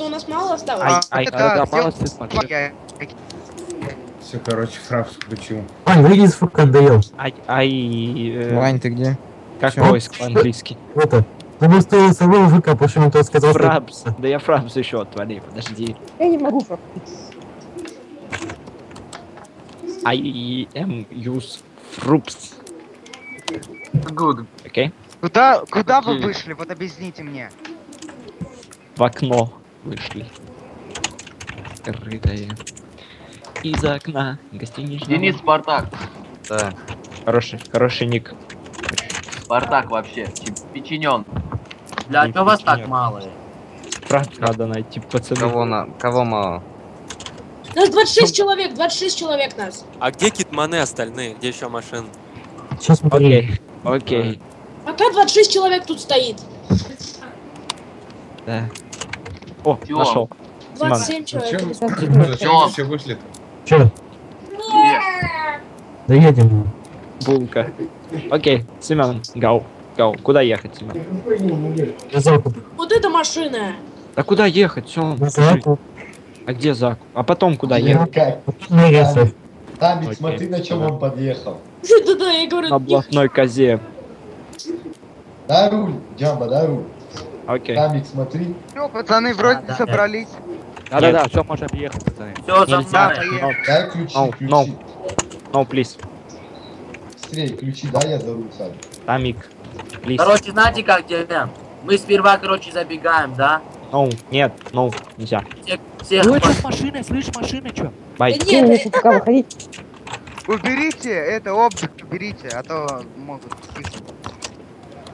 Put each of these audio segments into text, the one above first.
у нас мало осталось. Да, мало цифр. Все, короче, фрапс включил. Вань, выйди из ФК, надоел. Вань, ты где? Как Чё? поиск по-английски? Это. Забыл, что я собой ФК, почему то сказал, что... Фрапс. Да я фрапс еще отвали, подожди. Я не могу фрапс. I am use fruits. Good. Окей? Куда вы вышли? Вот объясните мне. В окно вышли. Крытое. Из окна гостиничного. Денис Спартак. Да. Хороший ник. Спартак вообще. Печенен. Блядь, у вас так мало. Фрапс надо найти, пацаны. Кого мало? Нас 26 человек, 26 человек нас. А где китманы остальные? Где еще машины? Сейчас смотри. Окей. Пока 26 человек тут стоит. Да. О, Всё. нашел. 27 человек. Зачем все вышли-то? Че? Доедем. Булка. Окей, Семен, гау. Куда ехать, Семен? На закуп. Вот эта машина. Да куда ехать? Все. На закуп. А где закуп? А потом куда ехать? На рельсах. Тамик, смотри, на чем он подъехал. Да-да, я говорю, На блатной козе. Дай руль, Джамба, дай руль. Окей. Тамик, смотри. Все, пацаны, вроде Да, собрались. Да-да-да, все, можем ехать, пацаны. Все, за Нельзя. мной. Дай ключи, No, ключи. no. No, please. Быстрее, ключи, дай я за руль сам. Тамик. Please. Короче, знаете как делаем? Мы сперва, короче, забегаем, да? No, нет, no, нельзя. Всех Ну что с машиной, слышь, машина, что? Бай. Да Не, нет, не пока выходить. Уберите это объект, уберите, а то могут слышать.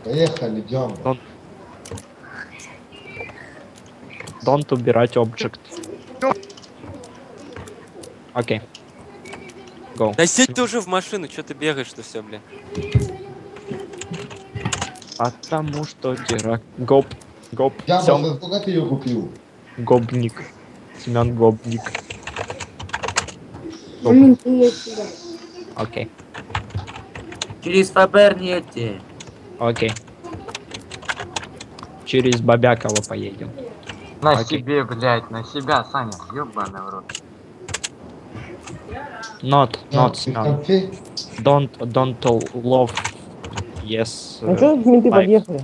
Поехали, Джамба. Don't убирать объект. Окей. Go. Да сядь ты уже в машину, что ты бегаешь-то все, бля? Потому что дирак. Гоп. Джамба, Сем. за сколько ты ее купил? Гобник. Семен Гобник. Окей. через ФБР не эти. Окей. Через Бабякова поедем. На Окей. себе, блядь, на себя, Саня. Ёбаный в рот. Not Ты в Семен. конфе? Don't love. Yes. Ну что менты like. подъехали?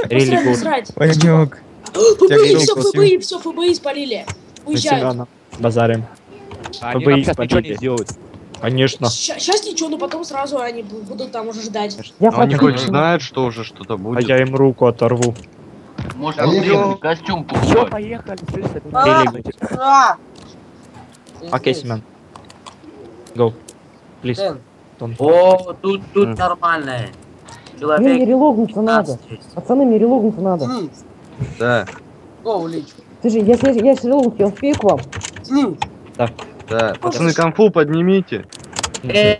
Really посрать, good. посрать. Ванек. ФБИ, Я все, говорил, ФБИ, все, ФБИ спалили. Мы Уезжают. Семена базарим. Они ФБИ нам сейчас ничего не спалили. сделают. Конечно. Сейчас ничего, но потом сразу они будут там уже ждать. Я Они хоть фотографирую. знают, что уже что-то А будет. я им руку оторву. Может, Поехали. костюм Все, пухой. поехали, слышь, Really good. Окей, Семен. Go. Please. Don't. О, тут нормально. Мне Человек релогнуться надо. 15 есть. Пацаны, мне релогнуться надо. Да, Слушай, если я релогнусь, я успею к вам? да. Пацаны, конфу поднимите. Э,